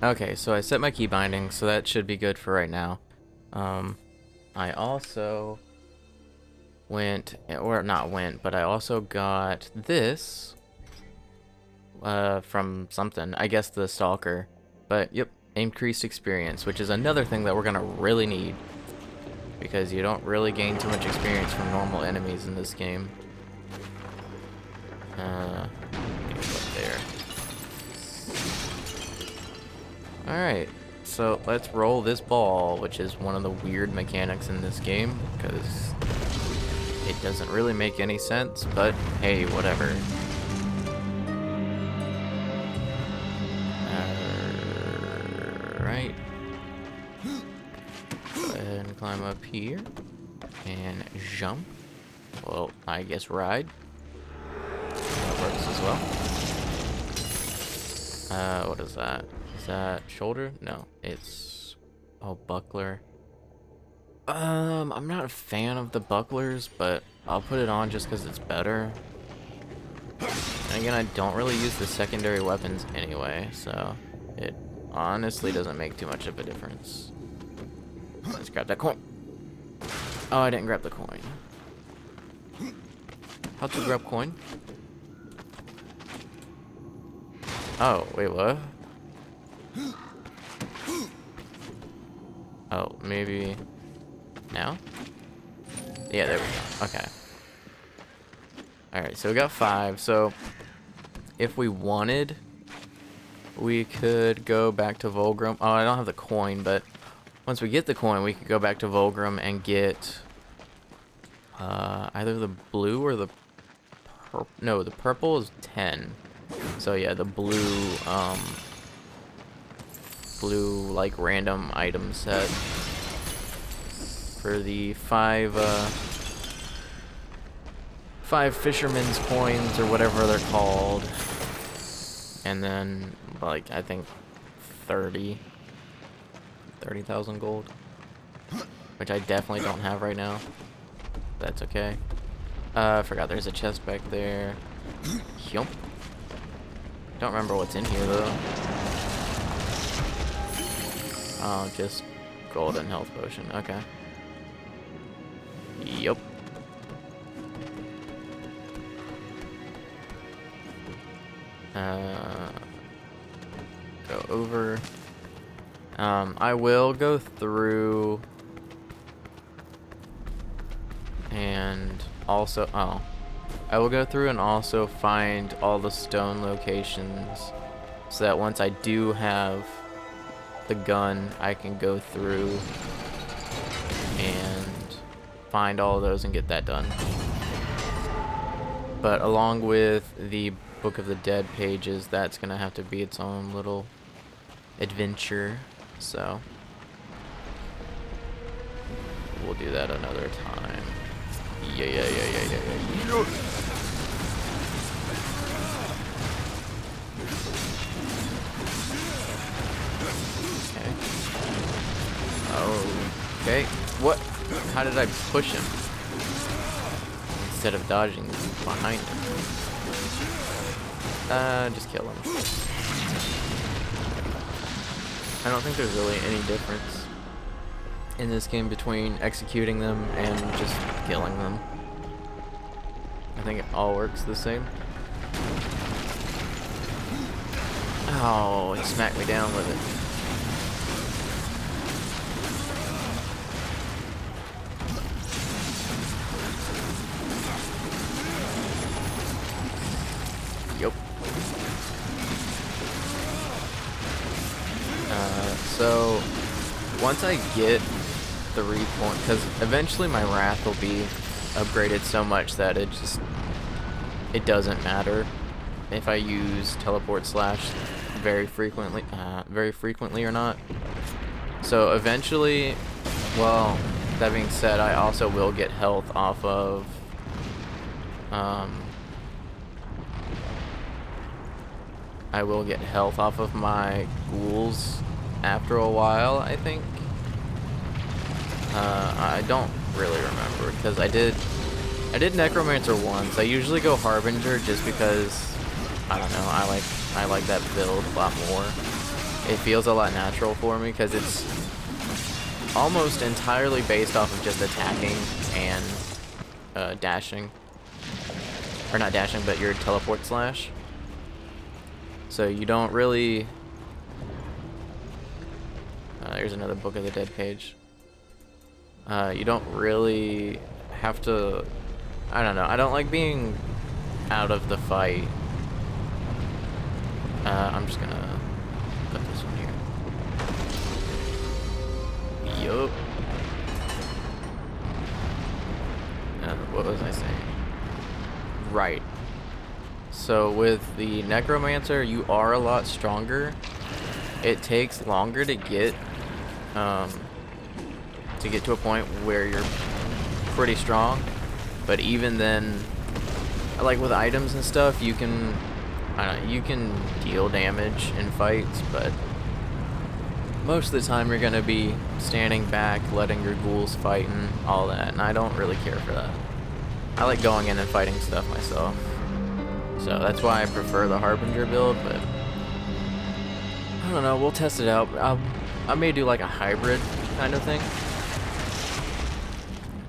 Okay, so I set my key binding, so that should be good for right now. I also went, or not went, but I also got this from something. I guess the Stalker. But yep, increased experience, which is another thing that we're gonna really need, because you don't really gain too much experience from normal enemies in this game. Up there. Alright, so let's roll this ball, which is one of the weird mechanics in this game, because it doesn't really make any sense, but hey, whatever. Alright. Go ahead and climb up here, and jump. Well, I guess ride. That works as well. What is that? Is that shoulder? No, it's buckler. I'm not a fan of the bucklers, but I'll put it on just because it's better. And again, I don't really use the secondary weapons anyway, so it honestly doesn't make too much of a difference. Let's grab that coin. Oh, I didn't grab the coin. How to grab coin? Oh, wait, what? Oh, maybe now? Yeah, there we go. Okay. Alright, so we got 5. So if we wanted, we could go back to Volgrim. Oh, I don't have the coin, but once we get the coin, we could go back to Volgrim and get either the blue or the purple. No, the purple is 10. So yeah, the blue, like random item set for the 5 fisherman's coins or whatever they're called, and then like I think 30,000 gold, which I definitely don't have right now. That's okay. I forgot there's a chest back there. Yup. Don't remember what's in here though. Oh, just golden health potion. Okay. Yup. Go over. I will go through and also, I will go through and also find all the stone locations so that once I do have the gun, I can go through and find all of those and get that done. But along with the Book of the Dead pages, that's gonna have to be its own little adventure, so we'll do that another time. Yeah. Okay. Okay. What? How did I push him instead of dodging behind him? Just kill him. I don't think there's really any difference in this game between executing them and just killing them. I think it all works the same. Oh, he smacked me down with it. Yup. So once I get 3 points, because eventually my wrath will be upgraded so much that it doesn't matter if I use teleport slash very frequently or not. So eventually, well, that being said, I also will get health off of my ghouls after a while, I think. I don't really remember because I did Necromancer once. I usually go Harbinger just because I don't know, I like that build a lot more, it feels a lot natural for me because it's almost entirely based off of just attacking and dashing. Or not dashing, but your teleport slash. So you don't really... there's another Book of the Dead page. You don't really have to... I don't know. I don't like being out of the fight. I'm just gonna put this one here. Yup. What was I saying? Right. So with the Necromancer, you are a lot stronger. It takes longer to get to a point where you're pretty strong. But even then, like with items and stuff, you can, I don't know, you can deal damage in fights, but most of the time you're gonna be standing back, letting your ghouls fight and all that, and I don't really care for that. I like going in and fighting stuff myself. So that's why I prefer the Harbinger build, but I don't know, we'll test it out. I may do like a hybrid kind of thing.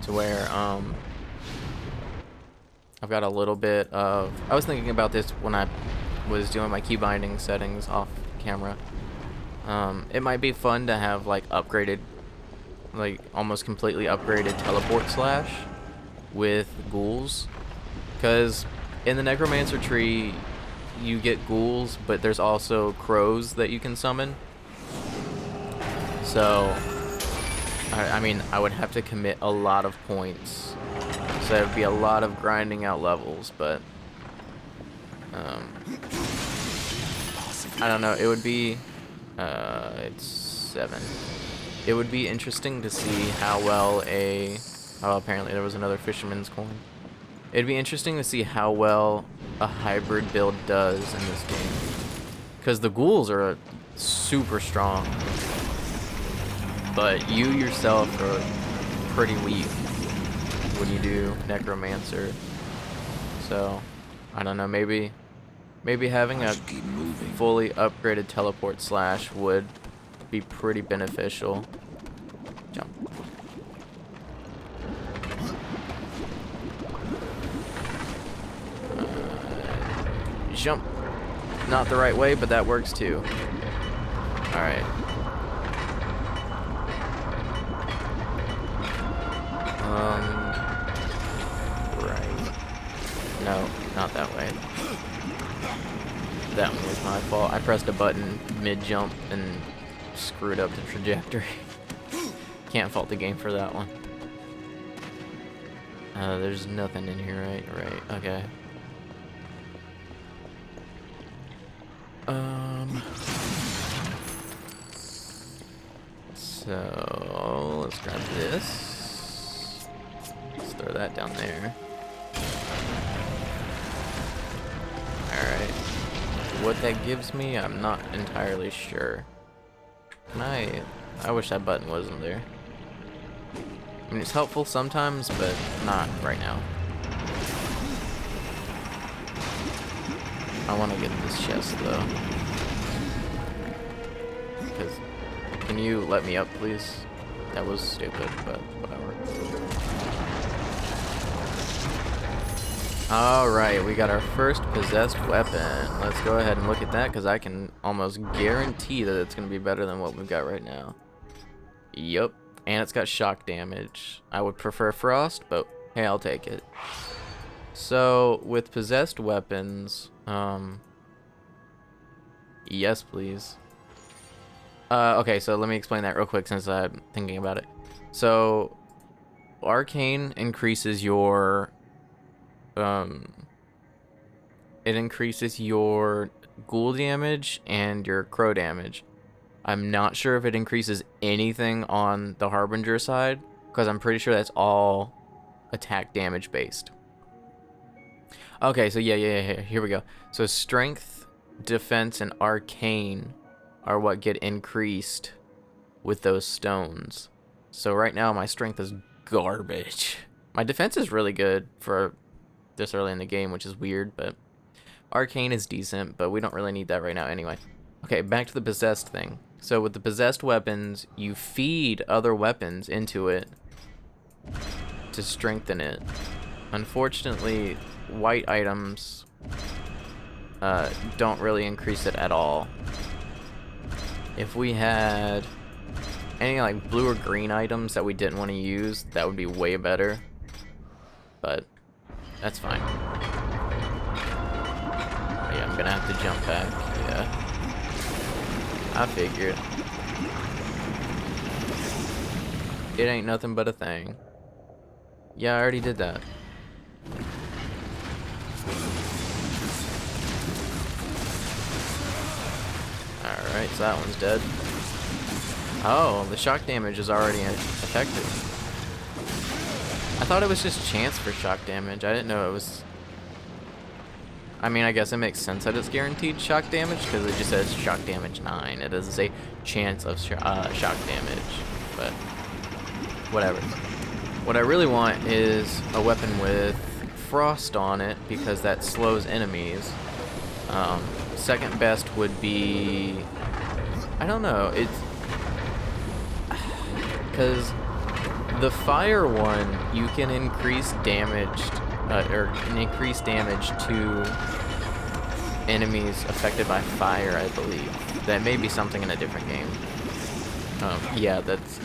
To where, I've got a little bit of... I was thinking about this when I was doing my key binding settings off camera. It might be fun to have like upgraded, like almost completely upgraded teleport slash with ghouls. Because in the Necromancer tree, you get ghouls, but there's also crows that you can summon. So, I mean, I would have to commit a lot of points. So it would be a lot of grinding out levels, but I don't know. It would be it's 7. It would be interesting to see how well apparently there was another fisherman's coin. It'd be interesting to see how well a hybrid build does in this game, because the ghouls are super strong, but you yourself are pretty weak when you do Necromancer. So I don't know, maybe having a fully upgraded teleport slash would be pretty beneficial. Jump. Jump. Not the right way, but that works too. Alright. Right. No, not that way. That one was my fault. I pressed a button mid-jump and screwed up the trajectory. Can't fault the game for that one. There's nothing in here, right? Right, okay. So let's grab this. Let's throw that down there. Alright. What that gives me, I'm not entirely sure. Can I wish that button wasn't there. I mean, it's helpful sometimes, but not right now. I want to get this chest, though. Because, can you let me up, please? That was stupid, but whatever. Alright, we got our first possessed weapon. Let's go ahead and look at that, because I can almost guarantee that it's going to be better than what we've got right now. Yup. And it's got shock damage. I would prefer frost, but hey, I'll take it. So, with possessed weapons, yes, please. Okay, so let me explain that real quick since I'm thinking about it. So, Arcane increases your, it increases your ghoul damage and your crow damage. I'm not sure if it increases anything on the Harbinger side, because I'm pretty sure that's all attack damage based. Okay, so yeah, here we go. So strength, defense, and arcane are what get increased with those stones. So right now my strength is garbage. My defense is really good for this early in the game, which is weird, but arcane is decent, but we don't really need that right now anyway. Okay, back to the possessed thing. So with the possessed weapons, you feed other weapons into it to strengthen it. Unfortunately, white items don't really increase it at all. If we had any like blue or green items that we didn't want to use, that would be way better. But that's fine. Yeah, I'm gonna have to jump back. Yeah. I figured. It ain't nothing but a thing. Yeah, I already did that. Alright, so that one's dead. Oh, the shock damage is already effective. I thought it was just chance for shock damage. I didn't know it was... I mean, I guess it makes sense that it's guaranteed shock damage, because it just says shock damage 9. It doesn't say chance of shock damage, but whatever. What I really want is a weapon with frost on it, because that slows enemies. Second best would be... I don't know, it's... Because the fire one, you can increase damage, increase damage to enemies affected by fire, I believe. That may be something in a different game. Yeah, that's...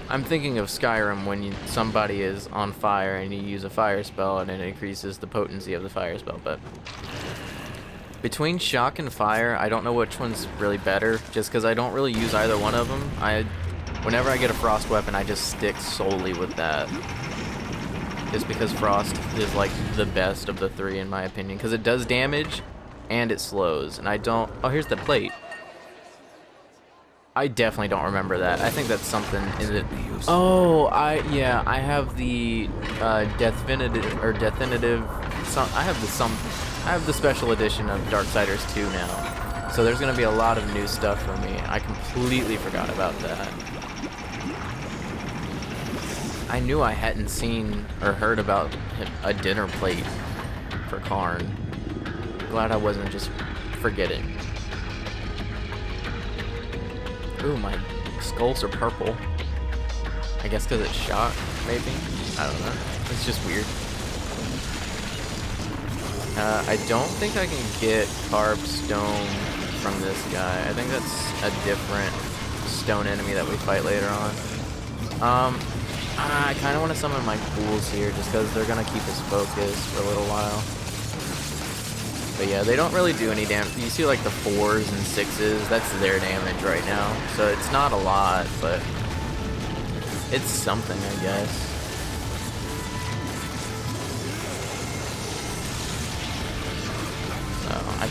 I'm thinking of Skyrim when somebody is on fire and you use a fire spell and it increases the potency of the fire spell, but... Between shock and fire, I don't know which one's really better, just because I don't really use either one of them. Whenever I get a frost weapon, I just stick solely with that. Just because frost is like the best of the three in my opinion, because it does damage and it slows, and I don't... Oh, here's the plate. I definitely don't remember that. I think that's something in it. Oh, I have the definitive. I have the special edition of Darksiders 2 now. So there's gonna be a lot of new stuff for me. I completely forgot about that. I knew I hadn't seen or heard about a dinner plate for Karn. Glad I wasn't just forgetting. Ooh, my skulls are purple. I guess because it's shot, maybe? I don't know. It's just weird. I don't think I can get carved stone from this guy. I think that's a different stone enemy that we fight later on. I kind of want to summon my ghouls here just because they're going to keep us focused for a little while. But yeah, they don't really do any damage. You see like the 4s and 6s, that's their damage right now. So it's not a lot, but it's something, I guess. So I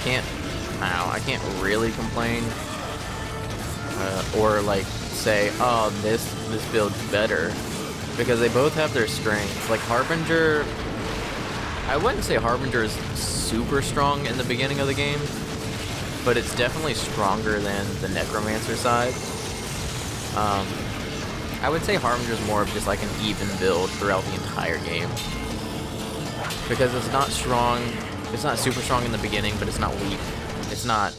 can't really complain. Or like say, oh, this build's better. Because they both have their strengths. Like Harbinger, I wouldn't say Harbinger is super strong in the beginning of the game, but it's definitely stronger than the Necromancer side. I would say Harbinger's more of just like an even build throughout the entire game. Because it's not strong, it's not super strong in the beginning, but it's not weak. It's not...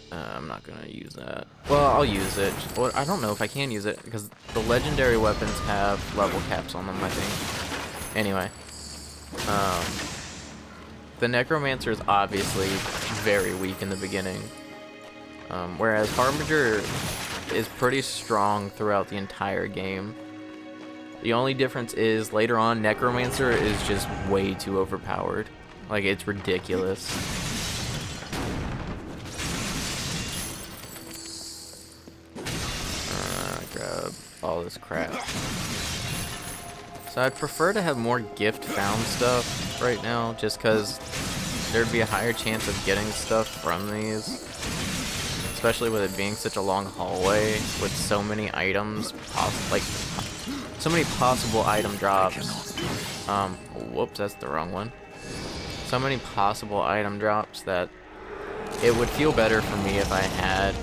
I'm not gonna use that. Well, I'll use it. Well, I don't know if I can use it, because the legendary weapons have level caps on them, I think. Anyway. The Necromancer is obviously very weak in the beginning. Whereas Harbinger is pretty strong throughout the entire game. The only difference is later on, Necromancer is just way too overpowered. Like, it's ridiculous. Grab all this crap. So I'd prefer to have more gift found stuff right now, just because there'd be a higher chance of getting stuff from these. Especially with it being such a long hallway with so many items, so many possible item drops. Whoops, that's the wrong one. So many possible item drops that it would feel better for me if I had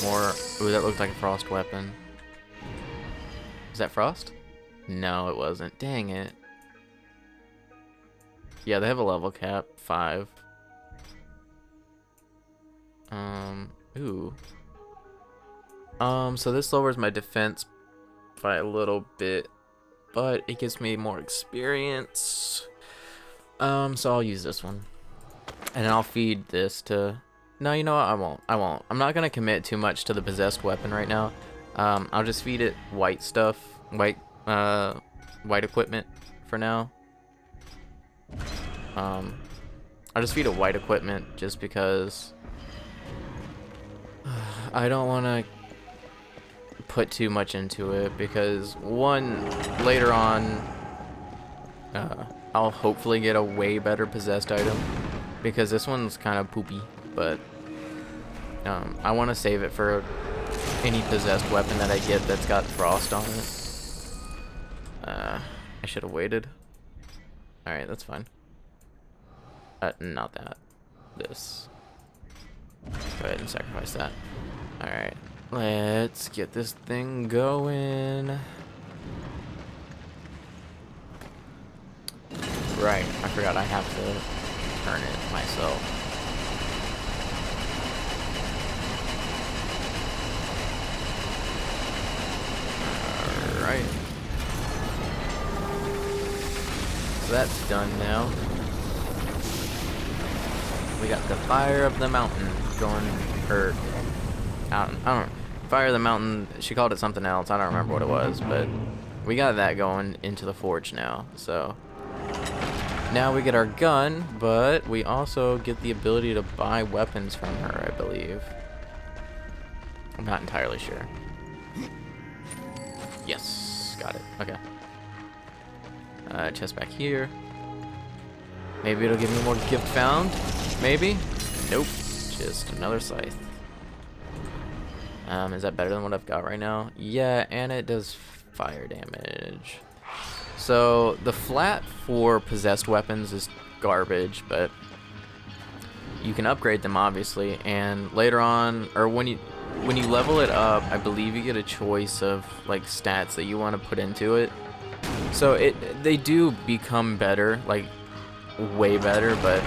more. Ooh, that looked like a frost weapon. Is that frost? No, it wasn't. Dang it. Yeah, they have a level cap, 5. Ooh. So this lowers my defense by a little bit, but it gives me more experience. So I'll use this one. And I'll feed this to... No, you know what? I won't. I'm not gonna commit too much to the possessed weapon right now. I'll just feed it white stuff. White equipment for now. I'll just feed it white equipment just because... I don't want to put too much into it because one, later on, I'll hopefully get a way better possessed item because this one's kind of poopy, but I want to save it for any possessed weapon that I get that's got frost on it. I should have waited. Alright, that's fine. Not that. This. Go ahead and sacrifice that. Alright, let's get this thing going. Right, I forgot I have to turn it myself. Alright. So that's done now. We got the fire of the mountain going, or I don't know. Fire of the mountain, she called it something else. I don't remember what it was, but we got that going into the forge now. So now we get our gun, but we also get the ability to buy weapons from her, I believe. I'm not entirely sure. Yes, got it. Okay. Chest back here. Maybe it'll give me more gift found. Maybe. Nope. Just another scythe. Is that better than what I've got right now? Yeah, and it does fire damage. So the flat for possessed weapons is garbage, but you can upgrade them obviously, and later on, or when you level it up, I believe you get a choice of like stats that you want to put into it. So they do become better, like way better, but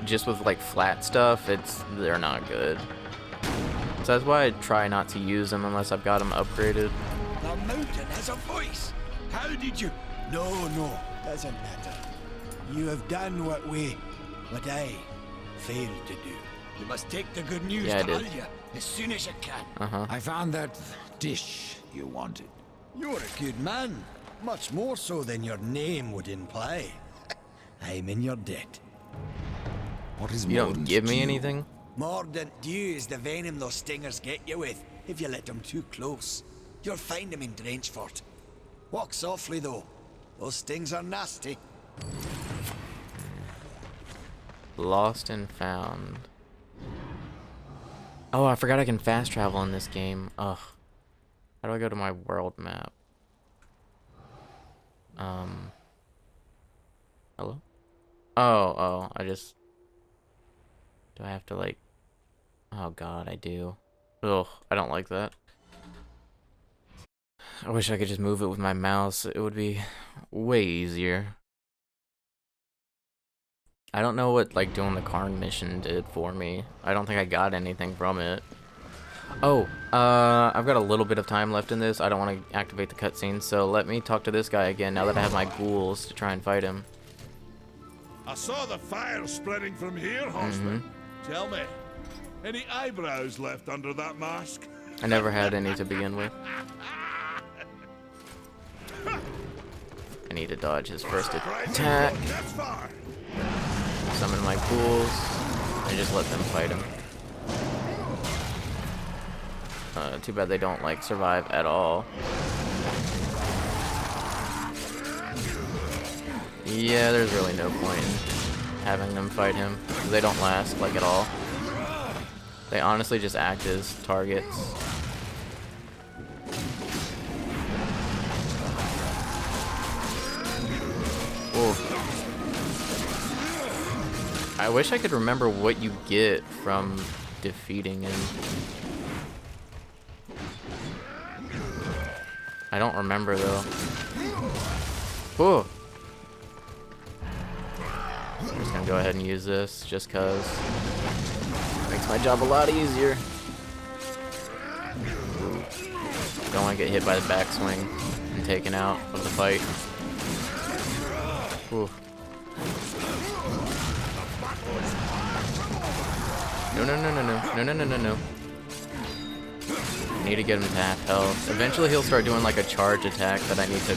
just with like flat stuff, they're not good. So that's why I try not to use them unless I've got them upgraded. The mountain has a voice. How did you? No, doesn't matter. You have done what I failed to do. You must take the good news to Alya as soon as you can. I found that dish you wanted. You're a good man. Much more so than your name would imply. I'm in your debt. What is you don't give me anything? Mordant dew is the venom those stingers get you with if you let them too close. You'll find them in Drenchfort. Walk softly though. Those stings are nasty. Lost and found. Oh, I forgot I can fast travel in this game. Ugh. How do I go to my world map? Hello? Oh, I just... Do I have to like... Oh god, I do. Ugh, I don't like that. I wish I could just move it with my mouse. It would be way easier. I don't know what like doing the Karn mission did for me. I don't think I got anything from it. Oh, I've got a little bit of time left in this. I don't want to activate the cutscene, so let me talk to this guy again now that I have my ghouls to try and fight him. I saw the fire spreading from here, Horseman. Tell me, any eyebrows left under that mask? I never had any to begin with. I need to dodge his first attack. Summon my ghouls and just let them fight him. Too bad they don't like survive at all. Yeah, there's really no point in having them fight him. They don't last like at all. They honestly just act as targets. Whoa. I wish I could remember what you get from defeating him. I don't remember though. Whoa. I'm just gonna go ahead and use this just cause. Make Makes my job a lot easier. Don't want to get hit by the backswing and taken out of the fight. Ooh. No, no, no, no, no, no, no, no, no, no. I need to get him to half health. Eventually he'll start doing like a charge attack that I need to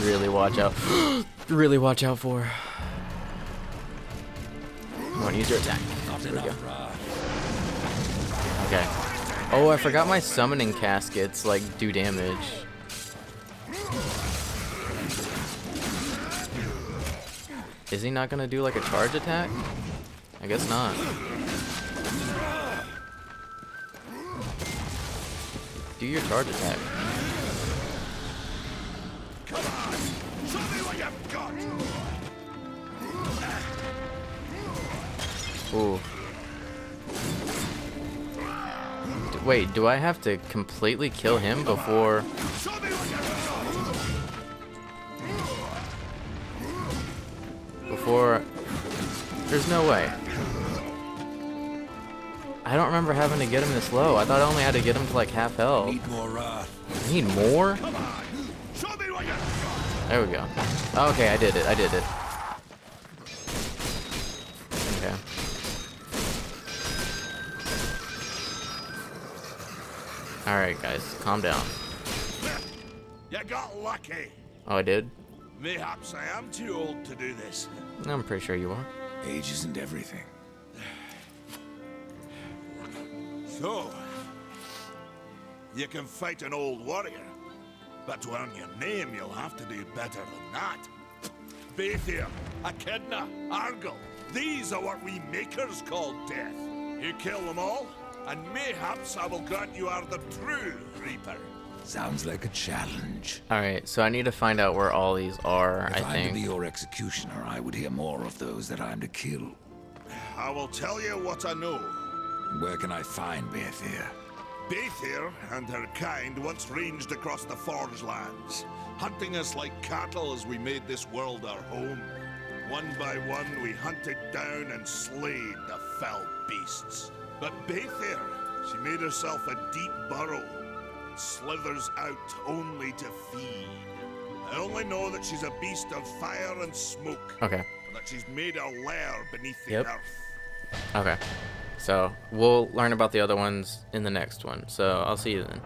really watch out really watch out for. Come on, use your attack. There we go. Okay. Oh, I forgot my summoning caskets like do damage. Is he not gonna do like a charge attack? I guess not. Do your charge attack. Come on! Show me what you've got! Ooh. Wait, do I have to completely kill him before... Show me what you've got! There's no way. I don't remember having to get him this low. I thought I only had to get him to like half health. Need more wrath. I need more? Come on! Show me what you've got! There we go. Okay, I did it. I did it. Okay. Alright, guys. Calm down. You got lucky. Oh, I did? Mayhaps I am too old to do this. I'm pretty sure you are. Age isn't everything. So, you can fight an old warrior, but to earn your name, you'll have to do better than that. Baethir, Echidna, Argyll, these are what we makers call death. You kill them all, and mayhaps I will grant you are the true Reaper. Sounds like a challenge. Alright, so I need to find out where all these are, If I I'm to be think. your executioner, I would hear more of those that I'm to kill. I will tell you what I know. Where can I find Baethir? Baethir and her kind once ranged across the Forge lands, hunting us like cattle as we made this world our home. One by one, we hunted down and slayed the fell beasts. But Baethir, she made herself a deep burrow and slithers out only to feed. I only know that she's a beast of fire and smoke, Okay. and that she's made a lair beneath the Yep. earth. Okay. So, we'll learn about the other ones in the next one. So, I'll see you then.